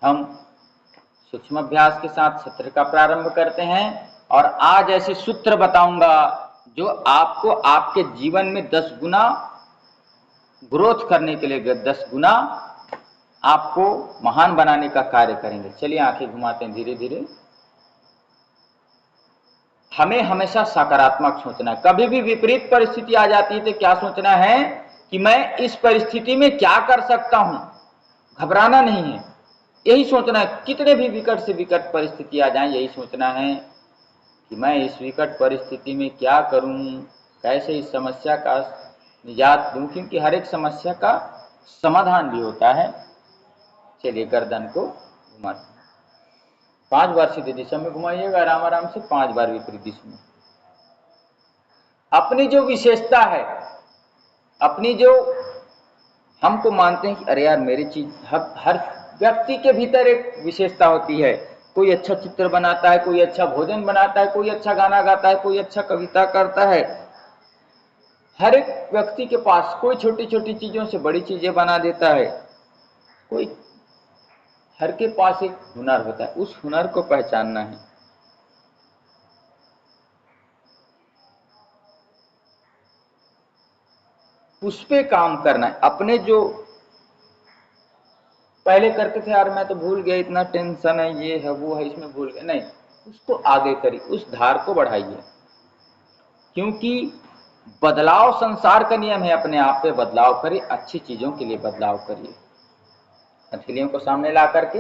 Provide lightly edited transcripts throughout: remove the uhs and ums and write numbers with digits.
हम सूक्ष्म अभ्यास के साथ सत्र का प्रारंभ करते हैं और आज ऐसे सूत्र बताऊंगा जो आपको आपके जीवन में 10 गुना ग्रोथ करने के लिए 10 गुना आपको महान बनाने का कार्य करेंगे। चलिए आंखें घुमाते हैं धीरे धीरे। हमें हमेशा सकारात्मक सोचना है। कभी भी विपरीत परिस्थिति आ जाती है तो क्या सोचना है कि मैं इस परिस्थिति में क्या कर सकता हूं। घबराना नहीं है, यही सोचना है। कितने भी विकट से विकट परिस्थिति आ जाए, यही सोचना है कि मैं इस विकट परिस्थिति में क्या करूं, कैसे इस समस्या का निजात दूं, क्योंकि हर एक समस्या का समाधान भी होता है। चलिए गर्दन को घुमाते हैं, 5 बार सीधे दिशा में घुमाइएगा, आराम आराम से 5 बार विपरीत दिशा में। अपनी जो विशेषता है, अपनी जो हमको मानते हैं कि अरे यार मेरी चीज, हर व्यक्ति के भीतर एक विशेषता होती है। कोई अच्छा चित्र बनाता है, कोई अच्छा भोजन बनाता है, कोई अच्छा गाना गाता है, कोई अच्छा कविता करता है। हर एक व्यक्ति के पास कोई छोटी छोटी चीजों से बड़ी चीजें बना देता है। कोई हर के पास एक हुनर होता है, उस हुनर को पहचानना है। उस पे काम करना है। अपने जो पहले करते थे, यार मैं तो भूल गया, इतना टेंशन है, ये है वो है, इसमें भूल गया, नहीं, उसको आगे करिए, उस धार को बढ़ाइए। क्योंकि बदलाव संसार का नियम है। अपने आप पे बदलाव करिए, अच्छी चीजों के लिए बदलाव करिए। हथेलियों को सामने ला करके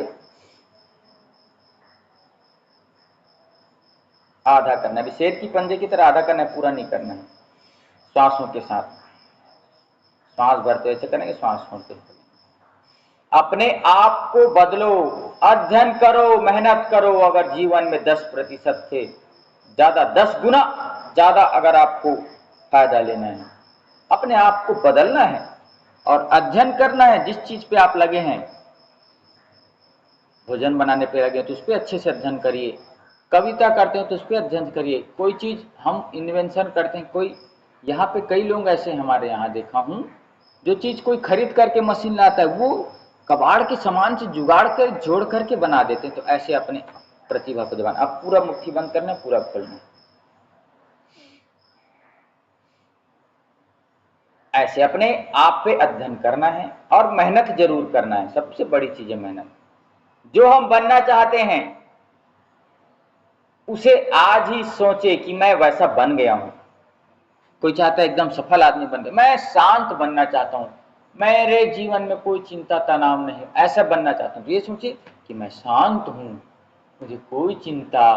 आधा करना है, शेर की पंजे की तरह आधा करना है, पूरा नहीं करना है। श्वासों के साथ श्वास भरते हुए करेंगे, श्वास छोड़ते हुए। अपने आप को बदलो, अध्ययन करो, मेहनत करो। अगर जीवन में 10% से ज्यादा, 10 गुना ज्यादा अगर आपको फायदा लेना है, अपने आप को बदलना है और अध्ययन करना है। जिस चीज पे आप लगे हैं, भोजन बनाने पे लगे तो उस पर अच्छे से अध्ययन करिए। कविता करते हैं तो उस पर अध्ययन करिए। कोई चीज हम इन्वेंशन करते हैं, कोई यहाँ पे कई लोग ऐसे हमारे यहाँ देखा हूं, जो चीज कोई खरीद करके मशीन लाता है, वो कबाड़ के सामान से जुगाड़ कर जोड़ करके बना देते हैं। तो ऐसे अपने प्रतिभा को दबाना। अब पूरा मुट्ठी बंद करना, पूरा खोलना, ऐसे अपने आप पे अध्ययन करना है और मेहनत जरूर करना है। सबसे बड़ी चीज है मेहनत। जो हम बनना चाहते हैं उसे आज ही सोचे कि मैं वैसा बन गया हूं। कोई चाहता है एकदम सफल आदमी बन गया, मैं शांत बनना चाहता हूं, मेरे जीवन में कोई चिंता तनाव नहीं, ऐसा बनना चाहता हूं। तो ये सोचिए कि मैं शांत हूं, मुझे कोई चिंता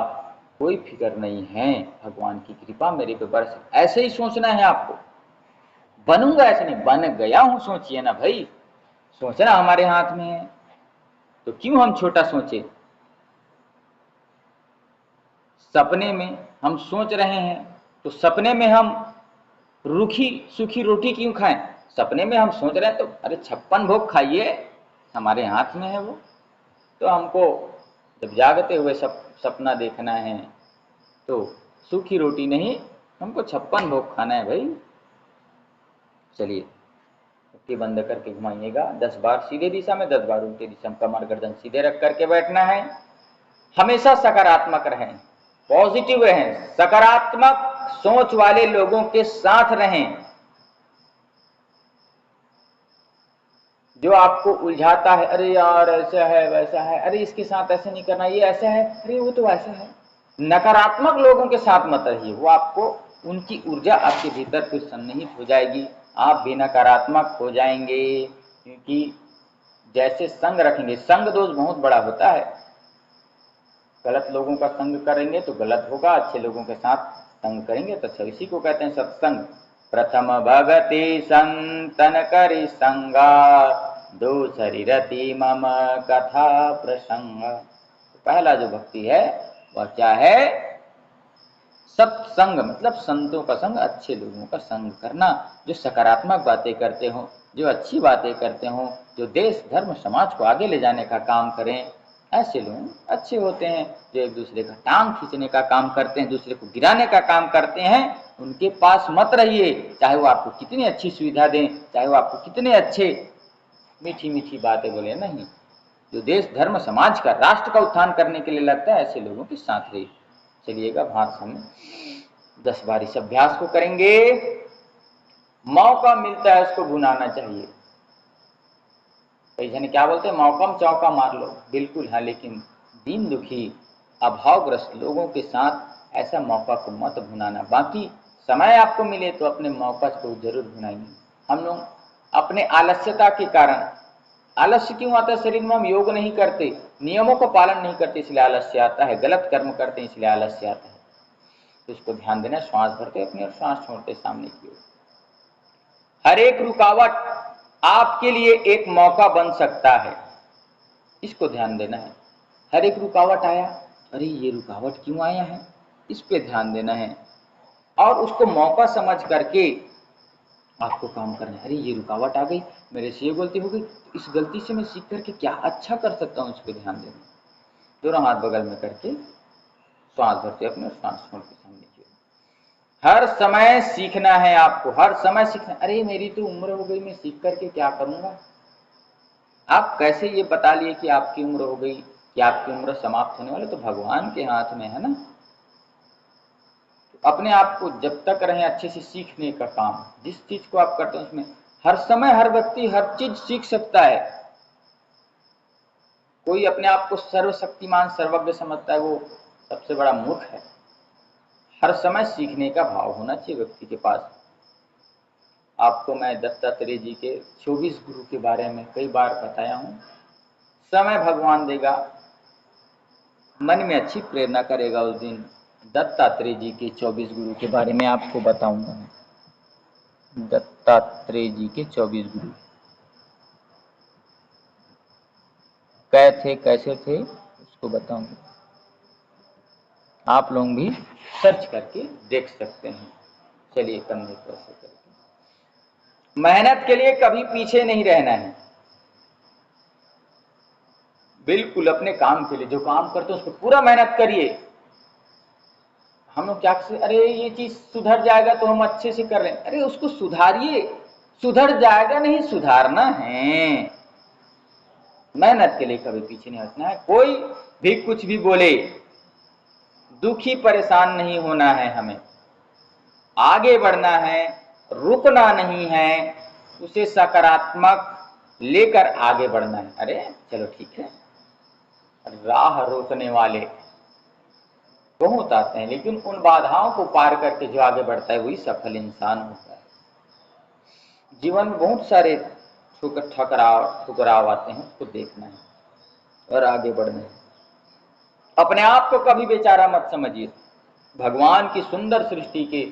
कोई फिक्र नहीं है, भगवान की कृपा मेरे पे बरस। ऐसे ही सोचना है आपको। बनूंगा ऐसे नहीं, बन गया हूं सोचिए ना भाई। सोचना हमारे हाथ में है, तो क्यों हम छोटा सोचे। सपने में हम सोच रहे हैं तो सपने में हम रूखी सूखी रोटी क्यों खाएं। सपने में हम सोच रहे हैं तो अरे 56 भोग खाइए, हमारे हाथ में है वो। तो हमको जब जागते हुए सपना देखना है तो सूखी रोटी नहीं, हमको 56 भोग खाना है भाई। चलिए मुट्ठी बंद करके घुमाइएगा 10 बार सीधे दिशा में, 10 बार उल्टी दिशा में। कमर गर्दन सीधे रख करके बैठना है। हमेशा सकारात्मक रहें, पॉजिटिव रहें, सकारात्मक सोच वाले लोगों के साथ रहें। जो आपको उलझाता है, अरे यार ऐसा है वैसा है, अरे इसके साथ ऐसे नहीं करना, ये ऐसा है, अरे वो तो ऐसा है, नकारात्मक लोगों के साथ मत रहिए। वो आपको, उनकी ऊर्जा आपके भीतर कुछ सन्निहित हो जाएगी, आप भी नकारात्मक हो जाएंगे। क्योंकि जैसे संग रखेंगे, संग दोष बहुत बड़ा होता है। गलत लोगों का संग करेंगे तो गलत होगा, अच्छे लोगों के साथ संग करेंगे तो अच्छा। इसी को कहते हैं सत्संग। प्रथम भगति संतन करि संगा, दूसरी रति मम कथा प्रसंग। पहला जो भक्ति है वह क्या है, सत्संग, मतलब संतों का संग, अच्छे लोगों का संग करना, जो सकारात्मक बातें करते हो, जो अच्छी बातें करते हो, जो देश धर्म समाज को आगे ले जाने का काम करें। ऐसे लोग अच्छे होते हैं। जो एक दूसरे का टांग खींचने का काम करते हैं, दूसरे को गिराने का काम करते हैं, उनके पास मत रहिए। चाहे वो आपको कितनी अच्छी सुविधा दें, चाहे वो आपको कितने अच्छे मीठी मीठी बातें बोले, नहीं। जो देश धर्म समाज का राष्ट्र का उत्थान करने के लिए लगता है, ऐसे लोगों के साथ रहिए। चलिएगा भारत हम 10 बार इस अभ्यास को करेंगे। मौका मिलता है उसको भुनाना चाहिए। कई जने क्या बोलते हैं, मौका में चौका मार लो। बिल्कुल है, लेकिन दीन दुखी अभावग्रस्त लोगों के साथ ऐसा मौका को मत भुनाना। बाकी समय आपको मिले तो अपने मौका को जरूर भुनाइए। हम लोग अपने आलस्यता के कारण, आलस्य क्यों आता है शरीर में, हम योग नहीं करते, नियमों का पालन नहीं करते, इसलिए आलस्य आता है। गलत कर्म करते हैं इसलिए आलस्य आता है। तो इसको ध्यान देना, श्वास भरते अपनी और श्वास छोड़ते सामने की ओर। हर एक रुकावट आपके लिए एक मौका बन सकता है, इसको ध्यान देना है। हर एक रुकावट आया, अरे ये रुकावट क्यों आया है, इस पे ध्यान देना है और उसको मौका समझ करके आपको काम करना है। अरे ये रुकावट आ गई, मेरे से ये गलती हो गई, इस गलती से मैं सीख करके क्या अच्छा कर सकता हूँ, इस पे ध्यान देना। दोनों हाथ बगल में करके श्वास भरते अपने, श्वास छोड़ के सामने की ओर। हर समय सीखना है आपको, हर समय सीखना। अरे मेरी तो उम्र हो गई, मैं सीख करके क्या करूंगा। आप कैसे ये बता लिए कि आपकी उम्र हो गई, कि आपकी उम्र समाप्त होने वाली, तो भगवान के हाथ में है ना। तो अपने आप को जब तक रहे अच्छे से सीखने का काम, जिस चीज को आप करते हैं उसमें हर समय हर व्यक्ति हर चीज सीख सकता है। कोई अपने आप को सर्वशक्तिमान सर्वज्ञ समझता है, वो सबसे बड़ा मूर्ख है। हर समय सीखने का भाव होना चाहिए व्यक्ति के पास। आपको मैं दत्तात्रेय जी के 24 गुरु के बारे में कई बार बताया हूँ। समय भगवान देगा, मन में अच्छी प्रेरणा करेगा, उस दिन दत्तात्रेय जी के 24 गुरु के बारे में आपको बताऊंगा। दत्तात्रेय जी के 24 गुरु कै थे, कैसे थे, उसको बताऊंगा। आप लोग भी सर्च करके देख सकते हैं। चलिए करने को ऐसे करके मेहनत के लिए कभी पीछे नहीं रहना है। बिल्कुल अपने काम के लिए जो काम करते हैं उस पर पूरा मेहनत करिए। हम लोग क्या करते, अरे ये चीज सुधर जाएगा तो हम अच्छे से कर लें। अरे उसको सुधारिए, सुधर जाएगा नहीं, सुधारना है। मेहनत के लिए कभी पीछे नहीं हटना है। कोई भी कुछ भी बोले, दुखी परेशान नहीं होना है, हमें आगे बढ़ना है, रुकना नहीं है, उसे सकारात्मक लेकर आगे बढ़ना है। अरे चलो ठीक है, राह रोकने वाले बहुत आते हैं, लेकिन उन बाधाओं को पार करके जो आगे बढ़ता है वही सफल इंसान होता है। जीवन में बहुत सारे ठुकराव आते हैं, उसको देखना है और आगे बढ़ना है। अपने आप को कभी बेचारा मत समझिए, भगवान की सुंदर सृष्टि के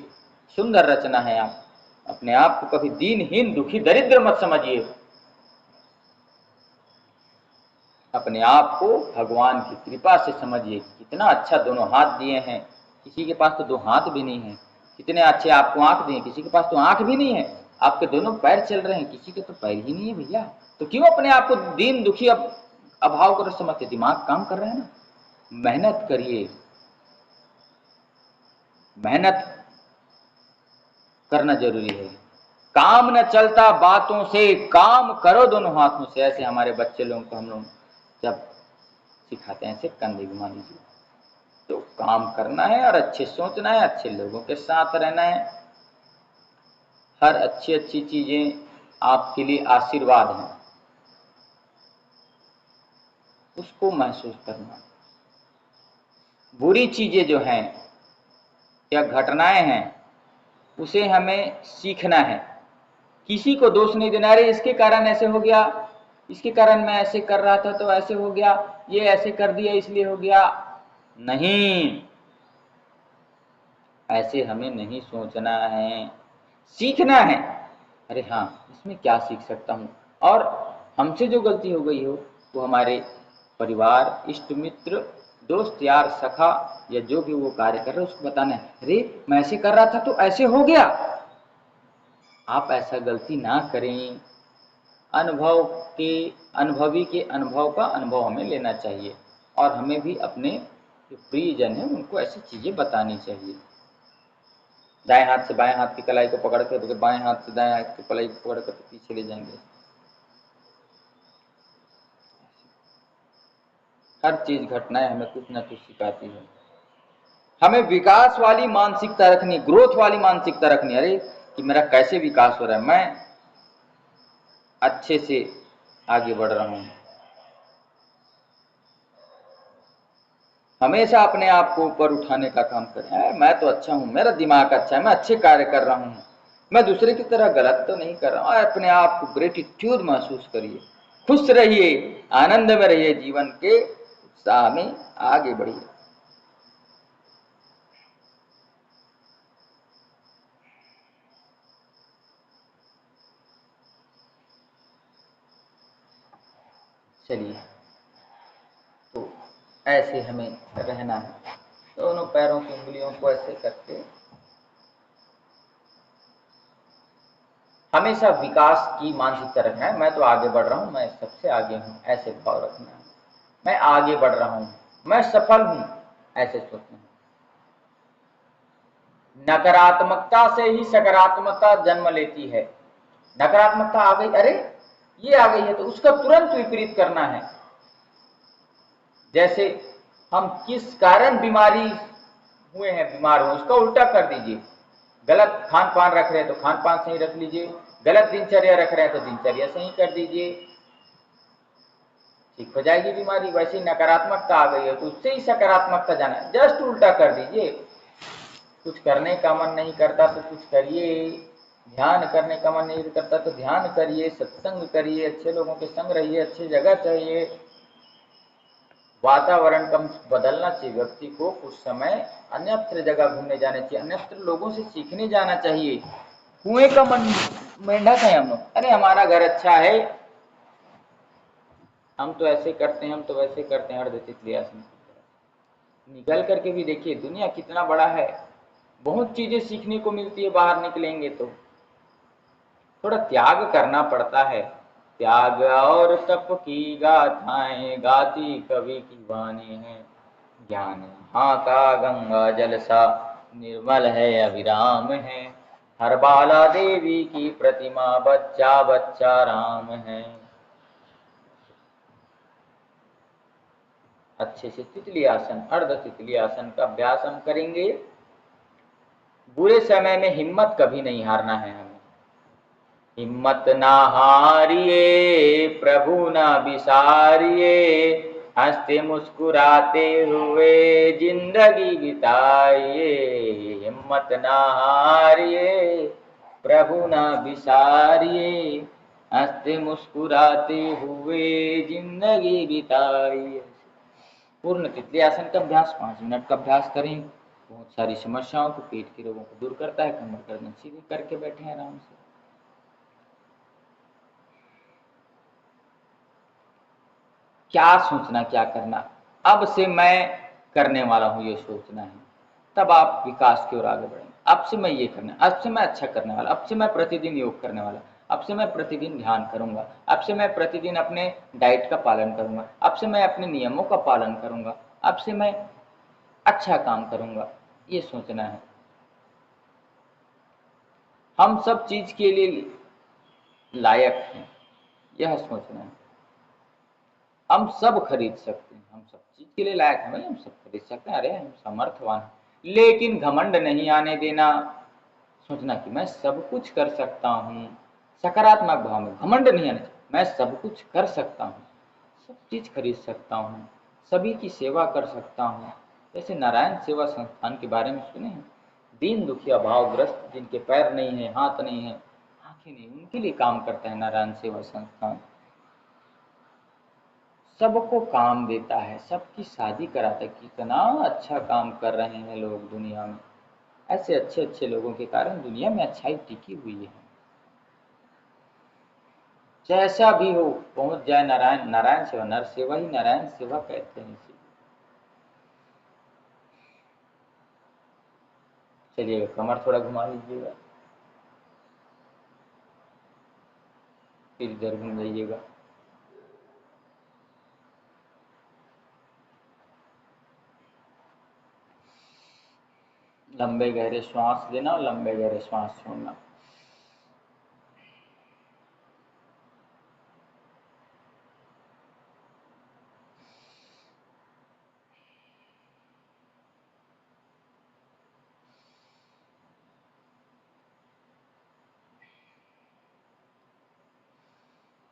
सुंदर रचना है आप। अपने आप को कभी दीनहीन दुखी दरिद्र मत समझिए। अपने आप को भगवान की कृपा से समझिए, कितना अच्छा दोनों हाथ दिए हैं, किसी के पास तो 2 हाथ भी नहीं है। कितने अच्छे आपको आंख दिए, किसी के पास तो आंख भी नहीं है। आपके दोनों पैर चल रहे हैं, किसी के तो पैर ही नहीं है भैया। तो क्यों अपने आप को दीन दुखी अभाव कर समझते। दिमाग काम कर रहे हैं ना, मेहनत करिए, मेहनत करना जरूरी है। काम न चलता बातों से, काम करो दोनों हाथों से। ऐसे हमारे बच्चे लोगों को हम लोग जब सिखाते हैं, ऐसे कंधे घुमा दीजिए। तो काम करना है और अच्छे सोचना है, अच्छे लोगों के साथ रहना है। हर अच्छी अच्छी चीजें आपके लिए आशीर्वाद हैं, उसको महसूस करना। बुरी चीजें जो हैं या घटनाएं हैं, उसे हमें सीखना है। किसी को दोष नहीं देना, अरे इसके कारण ऐसे हो गया, इसके कारण मैं ऐसे कर रहा था तो ऐसे हो गया, ये ऐसे कर दिया इसलिए हो गया। नहीं, ऐसे हमें नहीं सोचना है, सीखना है। अरे हाँ, इसमें क्या सीख सकता हूँ। और हमसे जो गलती हो गई हो वो हमारे परिवार, इष्ट मित्र, दोस्त यार, सखा या जो भी वो कार्य कर रहे हैं उसको बताना है। अरे मैं ऐसे कर रहा था तो ऐसे हो गया, आप ऐसा गलती ना करें। अनुभवी के अनुभव का अनुभव हमें लेना चाहिए और हमें भी अपने जो प्रियजन है उनको ऐसी चीजें बतानी चाहिए। दाएं हाथ से बाएं हाथ की कलाई को पकड़ कर, बाएं हाथ से दाएं हाथ की कलाई को पकड़ कर पीछे ले जाएंगे। हर चीज घटनाएं हमें कुछ ना कुछ सिखाती है। हमें विकास वाली मानसिकता रखनी, ग्रोथ वाली मानसिकता रखनी। अरे कि मेरा कैसे विकास हो रहा है, मैं अच्छे से आगे बढ़ रहा हूं। हमेशा अपने आप को ऊपर उठाने का काम करें। मैं तो अच्छा हूं, मेरा दिमाग अच्छा है, मैं अच्छे कार्य कर रहा हूं, मैं दूसरे की तरह गलत तो नहीं कर रहा हूं। अपने आप को ग्रेटिट्यूड महसूस करिए, खुश रहिए, आनंद में रहिए, जीवन के उत्साह में आगे बढ़िए। चलिए, तो ऐसे हमें रहना है, दोनों पैरों की उंगलियों को ऐसे करके हमेशा विकास की मानसिकता रखना है। मैं तो आगे बढ़ रहा हूं, मैं सबसे आगे हूं, ऐसे भाव रखना है। मैं आगे बढ़ रहा हूं, मैं सफल हूं, ऐसे सोचना है। नकारात्मकता से ही सकारात्मकता जन्म लेती है। नकारात्मकता आ गई, अरे ये आ गई है, तो उसका तुरंत विपरीत करना है। जैसे हम किस कारण बीमारी हुए हैं, बीमार हुए, उसका उल्टा कर दीजिए। गलत खान पान रख रहे हैं तो खान पान सही रख लीजिए, गलत दिनचर्या रख रहे हैं तो दिनचर्या सही कर दीजिए, ठीक हो जाएगी बीमारी। वैसे नकारात्मकता आ गई है तो उससे ही सकारात्मकता जाना, जस्ट उल्टा कर दीजिए। कुछ करने का मन नहीं करता तो कुछ करिए, ध्यान करने का मन नहीं करता तो ध्यान करिए, सत्संग करिए, अच्छे लोगों के संग रहिए, अच्छी जगह चाहिए। वातावरण कम बदलना चाहिए व्यक्ति को, कुछ समय अन्यत्र जगह घूमने जाने चाहिए, अन्यत्र लोगों से सीखने जाना चाहिए। कुएं का मन मेंढक है हम लोग, अरे हमारा घर अच्छा है, हम तो ऐसे करते हैं, हम तो वैसे करते हैं, अर्ध तितली आसन। निकल करके भी देखिए दुनिया कितना बड़ा है, बहुत चीजें सीखने को मिलती है बाहर निकलेंगे तो। थोड़ा त्याग करना पड़ता है। त्याग और तप की गाथाएं गाती कवि की वाणी है। ज्ञान यहाँ का गंगा जल सा निर्मल है, अविराम है। हर बाला देवी की प्रतिमा, बच्चा बच्चा राम है। अच्छे से तितली आसन, अर्ध तितली आसन का अभ्यास हम करेंगे। बुरे समय में हिम्मत कभी नहीं हारना है हमें। हिम्मत ना हारिए, प्रभु ना बिसारिए, हंसते मुस्कुराते हुए जिंदगी बिताइए। हिम्मत ना हारिए, प्रभु ना बिसारिए, हंसते मुस्कुराते हुए जिंदगी बिताइए। पूर्ण तितली आसन का अभ्यास 5 मिनट का अभ्यास करें। बहुत सारी समस्याओं को, पेट के रोगों को दूर करता है। कमर गर्दन सीधी करके बैठे आराम से। क्या सोचना, क्या करना, अब से मैं करने वाला हूं, ये सोचना है। तब आप विकास की ओर आगे बढ़ेंगे। अब से मैं ये करना, अब से मैं अच्छा करने वाला, अब से मैं प्रतिदिन योग करने वाला, अब से मैं प्रतिदिन ध्यान करूंगा, अब से मैं प्रतिदिन अपने डाइट का पालन करूंगा, अब से मैं अपने नियमों का पालन करूंगा, अब से मैं अच्छा काम करूंगा, ये सोचना है। हम सब चीज के लिए लायक हैं, यह सोचना है। हम सब खरीद सकते हैं, हम सब चीज के लिए लायक हैं भाई, हम सब खरीद सकते हैं, अरे हम समर्थवान हैं। लेकिन घमंड नहीं आने देना, सोचना कि मैं सब कुछ कर सकता हूँ। सकारात्मक भाव में घमंड नहीं आना चाहिए, मैं सब कुछ कर सकता हूँ, सब चीज खरीद सकता हूँ, सभी की सेवा कर सकता हूँ। जैसे नारायण सेवा संस्थान के बारे में सुने हैं, दीन दुखिया भावग्रस्त जिनके पैर नहीं है, हाथ नहीं है, आंखें नहीं, उनके लिए काम करता है नारायण सेवा संस्थान। सबको काम देता है, सबकी शादी कराता है। कितना अच्छा काम कर रहे हैं लोग दुनिया में। ऐसे अच्छे अच्छे लोगों के कारण दुनिया में अच्छाई टिकी हुई है। जैसा भी हो पहुंच जाए नारायण, नारायण सेवा, नर सेवा ही नारायण सेवा कहते हैं इसे। चलिएगा, कमर थोड़ा घुमा लीजिएगा, फिर इधर घूम जाइएगा। लंबे गहरे श्वास लेना और लंबे गहरे श्वास छोड़ना।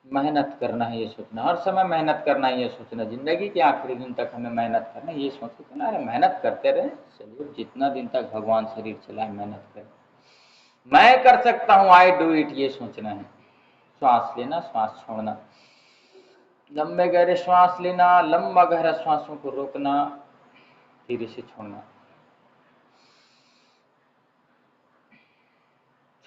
मेहनत करना है ये सोचना, हर समय मेहनत करना है ये सोचना, जिंदगी के आखिरी दिन तक हमें मेहनत करना है ये सोच के करना। अरे मेहनत करते रहे, चलिए जितना दिन तक भगवान शरीर चलाए मेहनत करें। मैं कर सकता हूँ, आई डू इट, ये सोचना है। श्वास लेना, श्वास छोड़ना, लंबे गहरे श्वास लेना, लंबा गहरा श्वासों को रोकना, धीरे से छोड़ना।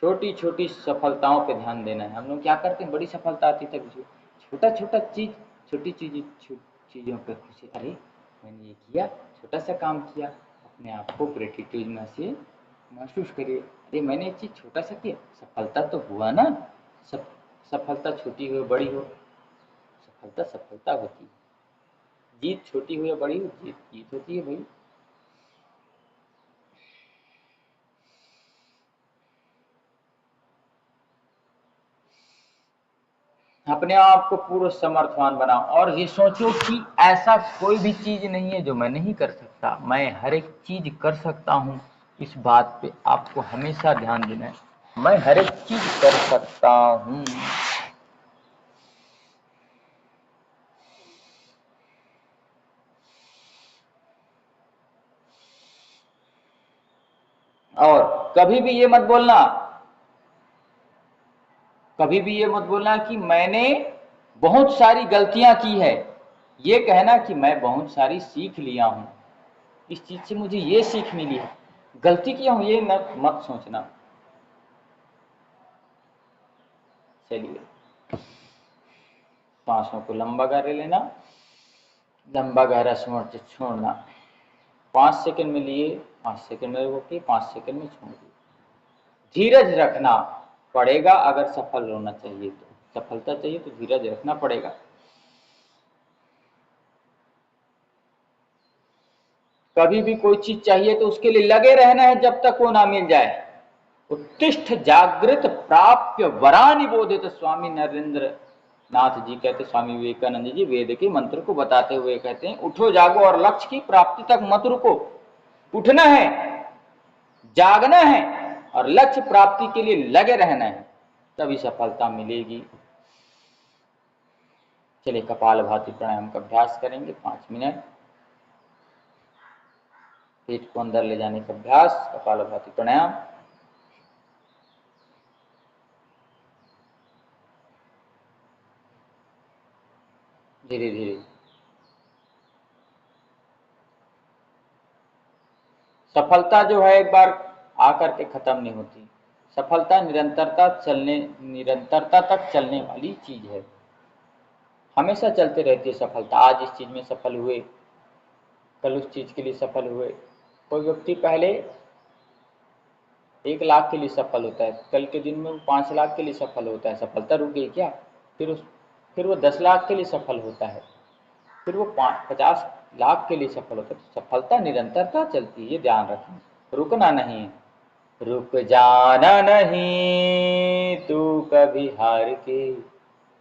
छोटी छोटी सफलताओं पे ध्यान देना है। हम लोग क्या करते हैं, बड़ी सफलता आती तक जो छोटा छोटा चीज, छोटी चीजों पे खुशी, अरे मैंने ये किया, छोटा सा काम किया, अपने आप को ग्रेटिट्यूड में से महसूस करिए, अरे मैंने एक चीज छोटा सा किया, सफलता तो हुआ ना। सफलता छोटी हो बड़ी हो, सफलता सफलता होती है। जीत छोटी हो या बड़ी हो, जीत जीत होती है भाई। अपने आप को पूर्ण समर्थवान बनाओ और ये सोचो कि ऐसा कोई भी चीज नहीं है जो मैं नहीं कर सकता, मैं हर एक चीज कर सकता हूँ। इस बात पे आपको हमेशा ध्यान देना है, मैं हर एक चीज कर सकता हूँ। और कभी भी ये मत बोलना, कभी भी ये मत बोलना कि मैंने बहुत सारी गलतियां की है। ये कहना कि मैं बहुत सारी सीख लिया हूं, इस चीज से मुझे ये सीख मिली है, गलती किया हूं ये मत सोचना। चलिए, सांसों को लंबा गहरा लेना, लंबा गहरा छोड़ना। 5 सेकंड में लिए, 5 सेकंड में रोके, 5 सेकंड में छोड़ दिए। धीरज रखना पड़ेगा, अगर सफल होना चाहिए तो, सफलता चाहिए तो धीरज रखना पड़ेगा। कभी भी कोई चीज चाहिए तो उसके लिए लगे रहना है जब तक वो ना मिल जाए। उत्तिष्ठ जागृत प्राप्य वरानि बोधित, स्वामी नरेंद्र नाथ जी कहते, स्वामी विवेकानंद जी वेद के मंत्र को बताते हुए कहते हैं, उठो जागो और लक्ष्य की प्राप्ति तक मत रुको। उठना है, जागना है और लक्ष्य प्राप्ति के लिए लगे रहना है, तभी सफलता मिलेगी। चलिए कपाल भाती प्राणायाम का अभ्यास करेंगे 5 मिनट। पेट को अंदर ले जाने का अभ्यास, कपाल भाती प्राणायाम। धीरे धीरे। सफलता जो है एक बार आकर के खत्म नहीं होती, सफलता निरंतरता तक चलने वाली चीज है, हमेशा चलते रहती है सफलता। आज इस चीज में सफल हुए, कल उस चीज के लिए सफल हुए। कोई व्यक्ति पहले 1 लाख के लिए सफल होता है, कल के दिन में वो 5 लाख के लिए सफल होता है, सफलता रुक गई क्या? फिर वो 10 लाख के लिए सफल होता है, फिर वो 50 लाख के लिए सफल होता है। तो सफलता निरंतरता चलती है, ये ध्यान रखें, रुकना नहीं। रुक जाना नहीं तू कभी हार के,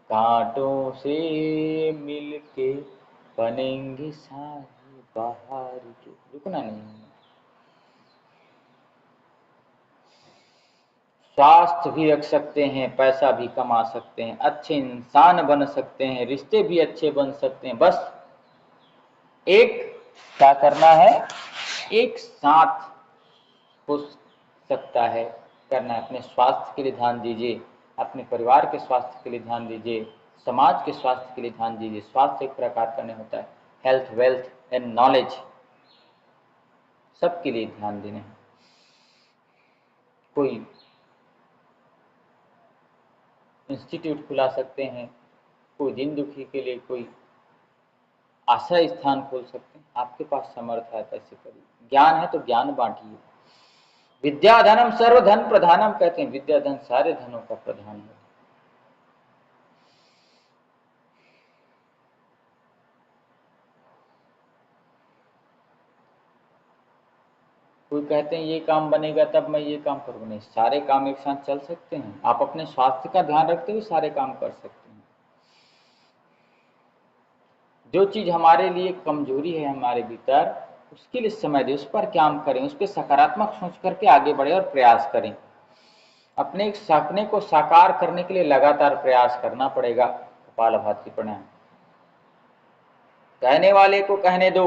कांटों से मिलके बनेंगे सारे बाहर के। रुकना नहीं। स्वास्थ्य भी रख सकते हैं, पैसा भी कमा सकते हैं, अच्छे इंसान बन सकते हैं, रिश्ते भी अच्छे बन सकते हैं। बस एक क्या करना है, एक साथ हो सकता है करना है। अपने स्वास्थ्य के लिए ध्यान दीजिए, अपने परिवार के स्वास्थ्य के लिए ध्यान दीजिए, समाज के स्वास्थ्य के लिए ध्यान दीजिए। स्वास्थ्य एक प्रकार का नहीं होता है, हेल्थ, वेल्थ एंड नॉलेज सबके लिए ध्यान देना है। कोई इंस्टीट्यूट खुला सकते हैं, कोई दिन दुखी के लिए कोई आश्रय स्थान खोल सकते हैं, आपके पास समर्थ है तो ऐसे करिए। ज्ञान है तो ज्ञान बांटिए। विद्या धनम सर्वधन प्रधानम कहते हैं, विद्या धन सारे धनों का प्रधान है। कोई कहते हैं ये काम बनेगा तब मैं ये काम करूँगा, नहीं, सारे काम एक साथ चल सकते हैं। आप अपने स्वास्थ्य का ध्यान रखते हुए सारे काम कर सकते हैं। जो चीज हमारे लिए कमजोरी है हमारे भीतर, उसके लिए समय दें, उस पर काम करें, उस पर सकारात्मक सोच करके आगे बढ़े और प्रयास करें। अपने एक सपने को साकार करने के लिए लगातार प्रयास करना पड़ेगा। कपालभाति प्रणाम। कहने वाले को कहने दो,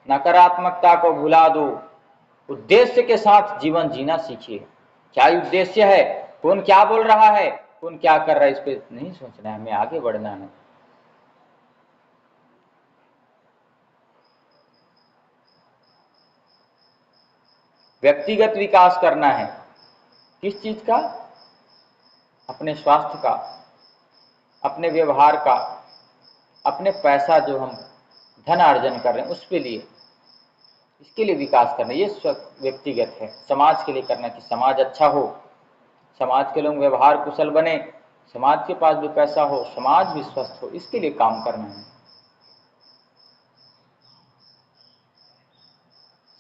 नकारात्मकता को भुला दो, उद्देश्य के साथ जीवन जीना सीखिए। क्या उद्देश्य है, कौन क्या बोल रहा है, कौन क्या कर रहा है, इस पे नहीं सोचना है, हमें आगे बढ़ना है। व्यक्तिगत विकास करना है। किस चीज का? अपने स्वास्थ्य का, अपने व्यवहार का, अपने पैसा जो हम धन अर्जन कर रहे हैं उसके लिए, इसके लिए विकास करना। ये व्यक्तिगत है। समाज के लिए करना कि समाज अच्छा हो, समाज के लोग व्यवहार कुशल बने, समाज के पास भी पैसा हो, समाज भी स्वस्थ हो, इसके लिए काम करना है।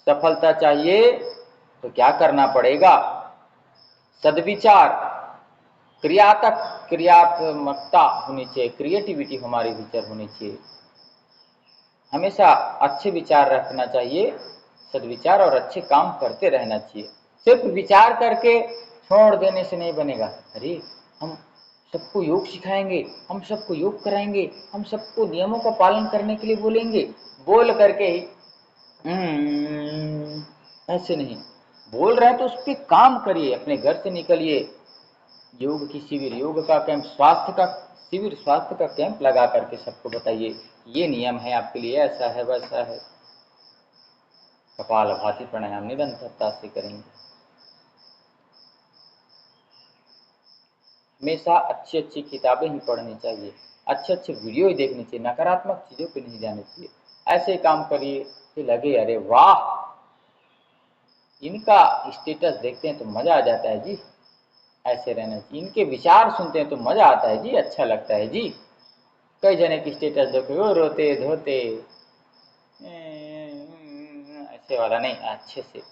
सफलता चाहिए तो क्या करना पड़ेगा? सद्विचार, क्रियात्मकता होनी चाहिए, क्रिएटिविटी हमारे भीतर होनी चाहिए। हमेशा अच्छे विचार रखना चाहिए, सद्विचार, और अच्छे काम करते रहना चाहिए। सिर्फ विचार करके छोड़ देने से नहीं बनेगा। अरे हम सबको योग सिखाएंगे, हम सबको योग कराएंगे, हम सबको नियमों का पालन करने के लिए बोलेंगे, बोल करके ही ऐसे नहीं। बोल रहे हैं तो उस पर काम करिए। अपने घर से निकलिए, योग की शिविर, योग का कैंप, स्वास्थ्य का शिविर, स्वास्थ्य का कैंप लगा करके सबको बताइए ये नियम है आपके लिए, ऐसा है वैसा है। कपालभाति प्राणायाम निरंतरता से करेंगे। हमेशा अच्छी अच्छी किताबें ही पढ़नी चाहिए, अच्छे अच्छे वीडियो ही देखनी चाहिए, नकारात्मक चीज़ों पे नहीं जाने चाहिए। ऐसे काम करिए कि लगे अरे वाह, इनका स्टेटस देखते हैं तो मज़ा आ जाता है जी, ऐसे रहना चाहिए। इनके विचार सुनते हैं तो मज़ा आता है जी, अच्छा लगता है जी। कई जने की स्टेटस देखो, वो रोते धोते, ऐसे वाला नहीं, अच्छे से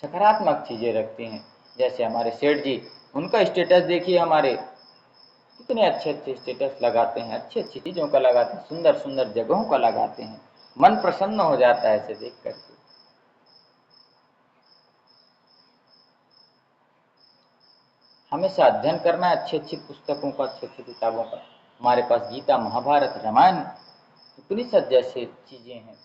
सकारात्मक चीज़ें रखते हैं। जैसे हमारे सेठ जी, उनका स्टेटस देखिए, हमारे कितने अच्छे अच्छे स्टेटस लगाते हैं, अच्छी अच्छी चीज़ों का लगाते हैं, सुंदर सुंदर जगहों का लगाते हैं, मन प्रसन्न हो जाता है ऐसे देख करके। हमेशा अध्ययन करना है अच्छी अच्छी पुस्तकों का, अच्छी अच्छी किताबों का। हमारे पास गीता, महाभारत, रामायण, उपनिषद जैसे चीज़ें हैं।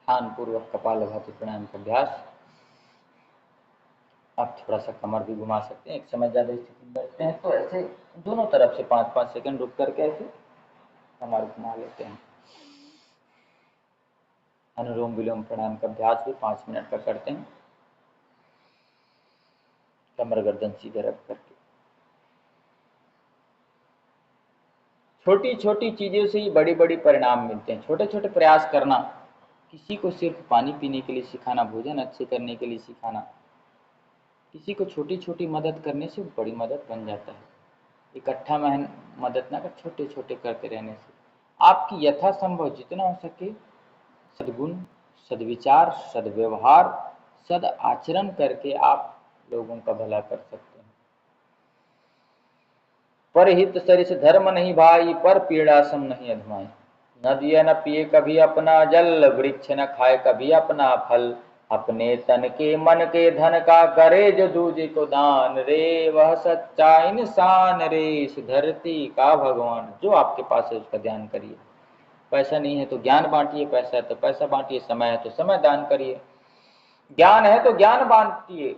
ध्यान पूर्वक कपालभाति प्राणायाम का अभ्यास। आप थोड़ा सा कमर भी घुमा सकते हैं। एक समय ज़्यादा स्थिति में बैठते हैं तो ऐसे दोनों तरफ से 5-5 सेकंड रुक करके ऐसे कमर घुमा लेते हैं। अनुलोम विलोम प्राणायाम का अभ्यास भी 5 मिनट का करते हैं, कमर गर्दन सीधे रख करके। छोटी छोटी चीज़ों से ही बड़ी बड़ी परिणाम मिलते हैं। छोटे छोटे प्रयास करना, किसी को सिर्फ पानी पीने के लिए सिखाना, भोजन अच्छे करने के लिए सिखाना, किसी को छोटी छोटी मदद करने से बड़ी मदद बन जाता है। इकट्ठा मदद ना कर, छोटे छोटे करते रहने से आपकी यथासंभव जितना हो सके सद्गुण, सद्विचार, सद्व्यवहार, सद आचरण करके आप लोगों का भला कर सकते हैं। परहित सरिस धर्म नहीं भाई, पर पीड़ा सम नहीं अधमाई। न दिया न पिए कभी अपना जल, वृक्ष न खाए कभी अपना फल। अपने तन के मन के धन का करे जो दूजे को दान, रे वह सच्चा इंसान रे, इस धरती का भगवान। जो आपके पास है उसका ध्यान करिए। पैसा नहीं है तो ज्ञान बांटिए, पैसा है तो पैसा बांटिए, समय है तो समय दान करिए, ज्ञान है तो ज्ञान बांटिए,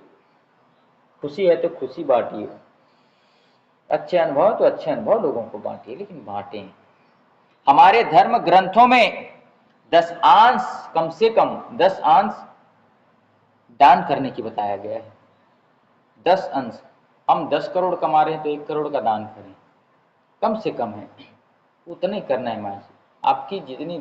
खुशी है तो खुशी बांटिए, अच्छे अनुभव तो अच्छे अनुभव लोगों को बांटिए, लेकिन बांटें। हमारे धर्म ग्रंथों में 10 अंश, कम से कम 10 अंश दान करने की बताया गया है। 10 अंश। हम 10 करोड़ कमा रहे हैं तो 1 करोड़ का दान करें, कम से कम है उतना ही करना है। माँ आपकी जितनी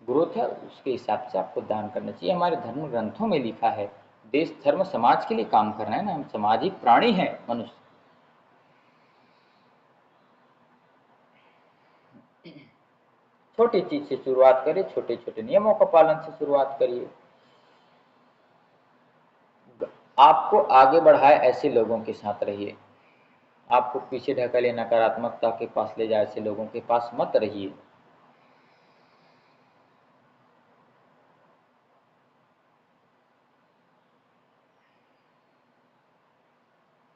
ग्रोथ है उसके हिसाब से आपको दान करना चाहिए। हमारे धर्म ग्रंथों में लिखा है, देश धर्म समाज के लिए काम करना है ना, हम सामाजिक प्राणी हैं मनुष्य। छोटी चीज से शुरुआत करिए, छोटे छोटे नियमों का पालन से शुरुआत करिए। आपको आगे बढ़ाए ऐसे लोगों के साथ रहिए। आपको पीछे ढकेले, नकारात्मकता के पास ले जाए ऐसे लोगों के पास मत रहिए।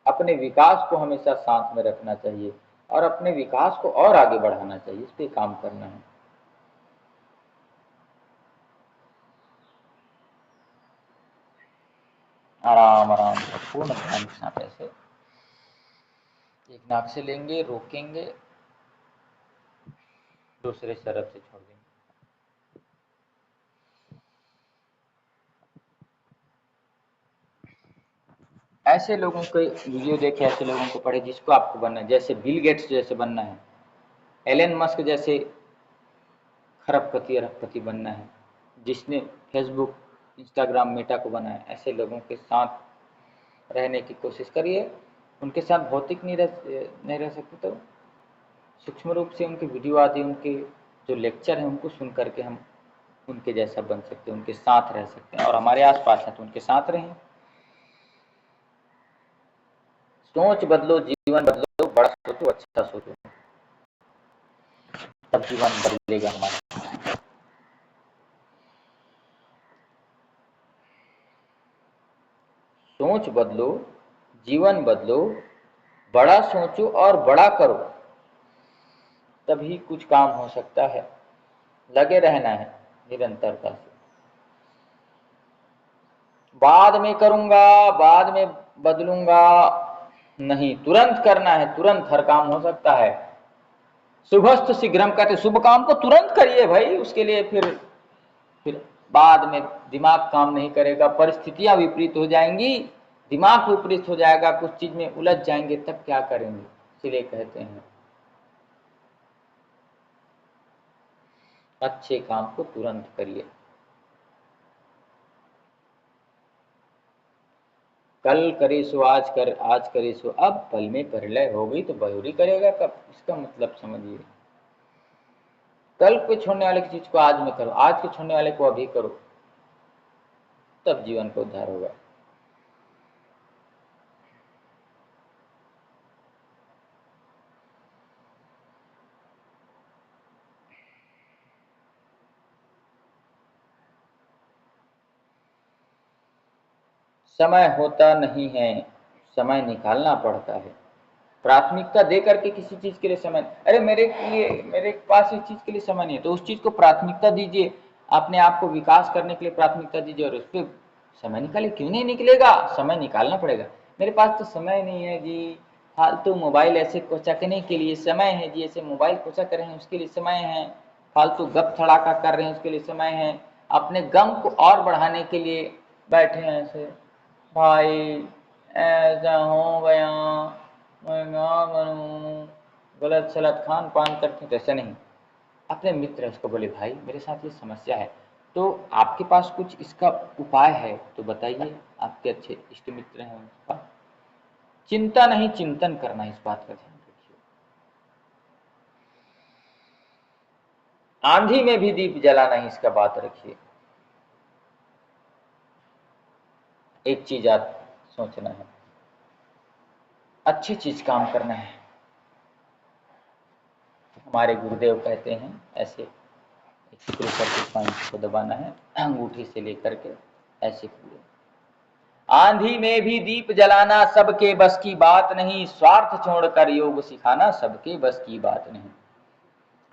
अपने विकास को हमेशा साथ में रखना चाहिए और अपने विकास को और आगे बढ़ाना चाहिए, इस पे काम करना है। आराम आराम से पूर्ण ध्यान के साथ ऐसे एक नाक से लेंगे, रोकेंगे, दूसरे तरफ से छोड़ देंगे। ऐसे लोगों के वीडियो देखे, ऐसे लोगों को पढ़े जिसको आपको बनना है, जैसे बिल गेट्स जैसे बनना है, एलन मस्क जैसे खरबपति अरबपति बनना है, जिसने फेसबुक इंस्टाग्राम मेटा को बनाया, ऐसे लोगों के साथ रहने की कोशिश करिए। उनके साथ भौतिक नहीं रह सकते तो सूक्ष्म रूप से उनके वीडियो आदि, उनके जो लेक्चर हैं उनको सुन करके हम उनके जैसा बन सकते हैं, उनके साथ रह सकते हैं, और हमारे आसपास हैं तो उनके साथ रहें। सोच बदलो, जीवन बदलो, बड़ा सोचो, अच्छा सोचो, तब जीवन बदलेगा हमारा। सोच बदलो, जीवन बदलो, बड़ा सोचो और बड़ा करो, तभी कुछ काम हो सकता है। लगे रहना है निरंतरता से। बाद में करूंगा, बाद में बदलूंगा नहीं, तुरंत करना है, तुरंत हर काम हो सकता है। शुभस्त शीघ्रम कहते, शुभ काम को तुरंत करिए भाई, उसके लिए फिर बाद में दिमाग काम नहीं करेगा, परिस्थितियां विपरीत हो जाएंगी, दिमाग विपरीत हो जाएगा, कुछ चीज में उलझ जाएंगे, तब क्या करेंगे। इसलिए कहते हैं अच्छे काम को तुरंत करिए। कल करे सो आज कर, आज करे सो अब, पल में प्रलय हो गई तो बहुरी करेगा कब, इसका मतलब समझिए। कल को छोड़ने वाले की चीज को आज में करो, आज के छोड़ने वाले को अभी करो, तब जीवन का उद्धार होगा। समय होता नहीं है, समय निकालना पड़ता है। प्राथमिकता दे करके किसी चीज के लिए समय, अरे मेरे पास इस चीज के लिए समय नहीं है, तो उस चीज को प्राथमिकता दीजिए। अपने आप को विकास करने के लिए प्राथमिकता दीजिए और उस पर समय निकालिए। क्यों नहीं निकलेगा, समय निकालना पड़ेगा। मेरे पास तो समय नहीं है जी, फालतू मोबाइल ऐसे कोचकने के लिए समय है जी, ऐसे मोबाइल कोचक रहे हैं उसके लिए समय है, फालतू गप थड़ाका कर रहे हैं उसके लिए समय है, अपने गम को और बढ़ाने के लिए बैठे हैं ऐसे, भाई ऐसा हो गया, मैं क्या करूं, गलत सलत खान पान करते, तो ऐसा नहीं। अपने मित्र उसको बोले, भाई मेरे साथ ये समस्या है, तो आपके पास कुछ इसका उपाय है तो बताइए। आपके अच्छे इष्ट मित्र हैं उनका चिंता नहीं, चिंतन करना, इस बात का ध्यान रखिए। आंधी में भी दीप जलाना ही, इसका बात रखिए। एक चीज आप सोचना है, अच्छी चीज काम करना है। हमारे गुरुदेव कहते हैं ऐसे शुक्र करके पॉइंट को दबाना है, अंगूठी से लेकर के ऐसे पूरे। आंधी में भी दीप जलाना सबके बस की बात नहीं, स्वार्थ छोड़कर योग सिखाना सबके बस की बात नहीं।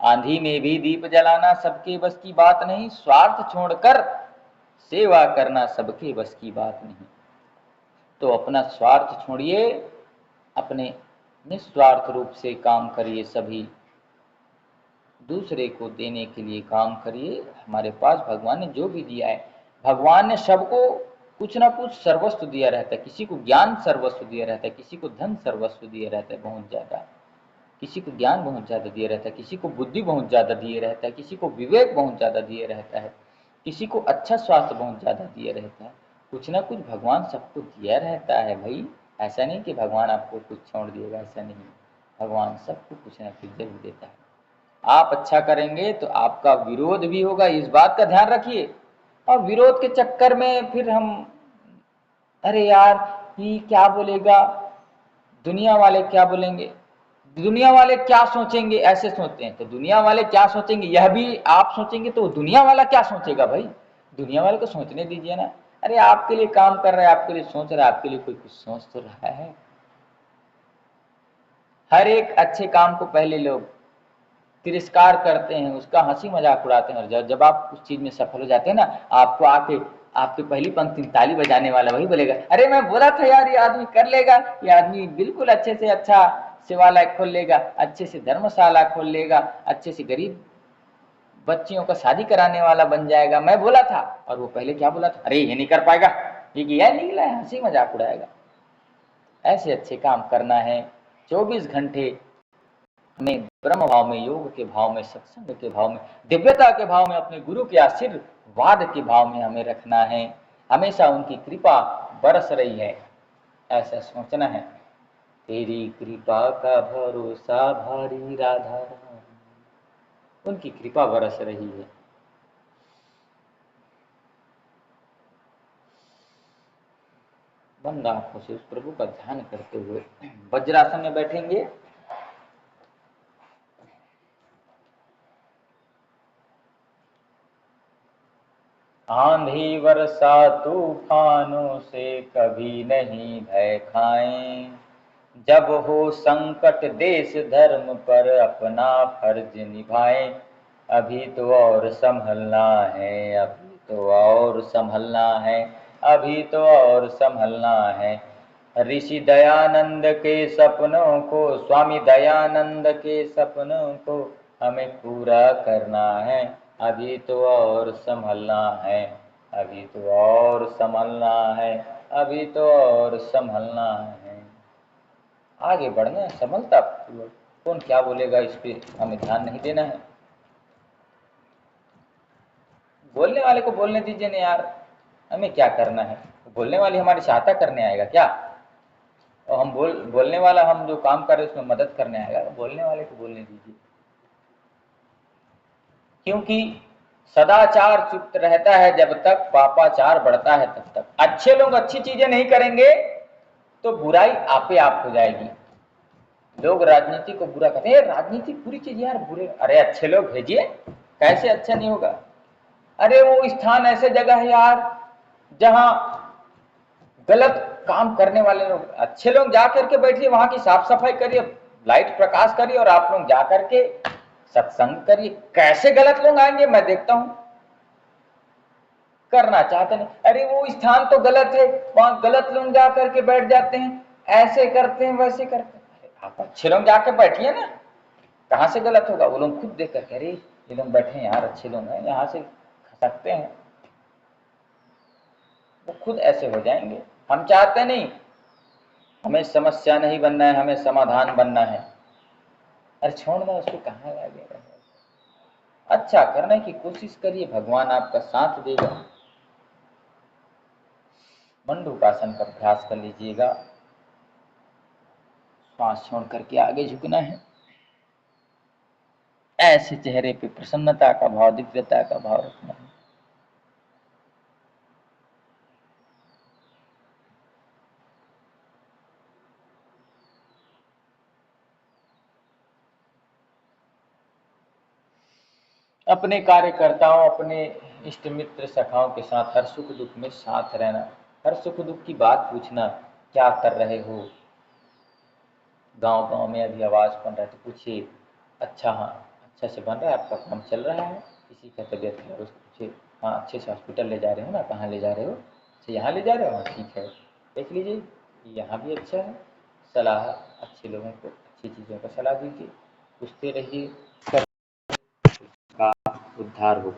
आंधी में भी दीप जलाना सबके बस की बात नहीं, स्वार्थ छोड़कर सेवा करना सबके बस की बात नहीं। तो अपना स्वार्थ छोड़िए, अपने निस्वार्थ रूप से काम करिए, सभी दूसरे को देने के लिए काम करिए। हमारे पास भगवान ने जो भी दिया है, भगवान ने सबको कुछ ना कुछ सर्वस्व दिया रहता है। किसी को ज्ञान सर्वस्व दिया रहता है, किसी को धन सर्वस्व दिया रहता है बहुत ज़्यादा, किसी को ज्ञान बहुत ज़्यादा दिया रहता है, किसी को बुद्धि बहुत ज़्यादा दिए रहता है, किसी को विवेक बहुत ज़्यादा दिए रहता है, किसी को अच्छा स्वास्थ्य बहुत ज़्यादा दिए रहता है। कुछ ना कुछ भगवान सबको दिया रहता है भाई। ऐसा नहीं कि भगवान आपको कुछ छोड़ दिएगा, ऐसा नहीं। भगवान सबको कुछ ना कुछ जरूर देता है। आप अच्छा करेंगे तो आपका विरोध भी होगा, इस बात का ध्यान रखिए। और विरोध के चक्कर में फिर हम अरे यार ये क्या बोलेगा, दुनिया वाले क्या बोलेंगे, दुनिया वाले क्या सोचेंगे, ऐसे सोचते हैं। तो दुनिया वाले क्या सोचेंगे यह भी आप सोचेंगे तो दुनिया वाला क्या सोचेगा भाई, दुनिया वाले को सोचने दीजिए ना। अरे आपके लिए काम कर रहा है, आपके लिए सोच रहा है, आपके लिए कोई कुछ सोच तो रहा है। हर एक अच्छे काम को पहले लोग तिरस्कार करते हैं, उसका हंसी मजाक उड़ाते हैं, और जब आप उस चीज में सफल हो जाते हैं ना, आपको आके आपके पहली पंक्ति में ताली बजाने वाला वही बोलेगा, अरे मैं बोला था यार ये आदमी कर लेगा, ये आदमी बिल्कुल अच्छे से अच्छा सेवालय खोल लेगा, अच्छे से धर्मशाला खोल लेगा, अच्छे से गरीब बच्चियों का शादी कराने वाला बन जाएगा, मैं बोला था। और वो पहले क्या बोला था, अरे ये नहीं कर पाएगा, ये किया निकला है, हंसी मजाक उड़ाएगा। ऐसे अच्छे काम करना है। 24 घंटे हमें ब्रह्म भाव में, योग के भाव में, सत्संग के भाव में, दिव्यता के भाव में, अपने गुरु के आशीर्वाद के भाव में हमें रखना है। हमेशा उनकी कृपा बरस रही है, ऐसा सोचना है। तेरी कृपा का भरोसा भारी राधा रानी, उनकी कृपा बरस रही है। बंद आंखों से उस प्रभु का ध्यान करते हुए वज्रासन में बैठेंगे। आंधी वर्षा तूफानों से कभी नहीं भय खाएं, जब हो संकट देश धर्म पर अपना फर्ज निभाएं। अभी तो और संभलना है, अभी तो और संभलना है, अभी तो और संभलना है। ऋषि दयानंद के सपनों को, स्वामी दयानंद के सपनों को हमें पूरा करना है। अभी तो और संभलना है, अभी तो और संभलना है, अभी तो और संभलना है। आगे बढ़ना है संभलता पूर्वक। कौन क्या बोलेगा इस पे हमें ध्यान नहीं देना है। बोलने वाले को बोलने दीजिए ना यार, हमें क्या करना है। बोलने वाले हमारी सहायता करने आएगा क्या, और हम बोलने वाला, हम जो काम कर रहे हैं उसमें मदद करने आएगा, तो बोलने वाले को बोलने दीजिए। क्योंकि सदाचार चुप्त रहता है जब तक, पापाचार बढ़ता है तब तक। अच्छे लोग अच्छी चीजें नहीं करेंगे तो बुराई आपे आप हो जाएगी। लोग राजनीति को बुरा कहते हैं, राजनीति बुरी चीज यार, बुरे, अरे अच्छे लोग भेजिए, कैसे अच्छा नहीं होगा। अरे वो स्थान ऐसे जगह है यार जहां गलत काम करने वाले लोग, अच्छे लोग जा करके बैठिए, वहां की साफ सफाई करिए, लाइट प्रकाश करिए, और आप लोग जा करके सत्संग करिए। कैसे गलत लोग आएंगे, मैं देखता हूं, करना चाहते नहीं। अरे वो स्थान तो गलत है, वहां गलत लोग जा करके बैठ जाते हैं, ऐसे करते हैं वैसे करते हैं। आप अच्छे लोग जाके बैठिए ना, कहां से गलत होगा। वो लोग खुद देख करके, अरे ये लोग बैठे हैं यार, अच्छे लोग हैं, यहाँ से खसकते हैं, वो खुद ऐसे हो जाएंगे। हम चाहते नहीं, हमें समस्या नहीं बनना है, हमें समाधान बनना है। अरे छोड़ना उसको, कहाँ आगे अच्छा करने की कोशिश करिए, भगवान आपका साथ देगा। मंडूकासन का अभ्यास कर लीजिएगा। श्वास छोड़ करके आगे झुकना है, ऐसे चेहरे पे प्रसन्नता का भाव, दिव्यता का भाव रखना है। अपने कार्यकर्ताओं, अपने इष्ट मित्र सखाओं के साथ हर सुख दुख में साथ रहना, हर सुख दुख की बात पूछना, क्या कर रहे हो। गांव गांव में अभी आवाज बन रहा है तो पूछिए, अच्छा हाँ अच्छा से बन रहा है, आपका काम चल रहा है, किसी का तबीयत खराब है उसको पूछिए, हाँ अच्छे से हॉस्पिटल ले जा रहे हो ना, कहाँ ले जा रहे हो, अच्छा यहाँ ले जा रहे हो, हाँ ठीक है, देख लीजिए यहाँ भी अच्छा है। सलाह, अच्छे लोगों को अच्छी चीज़ों का सलाह दीजिए, पूछते रहिए, का उद्धार होगा।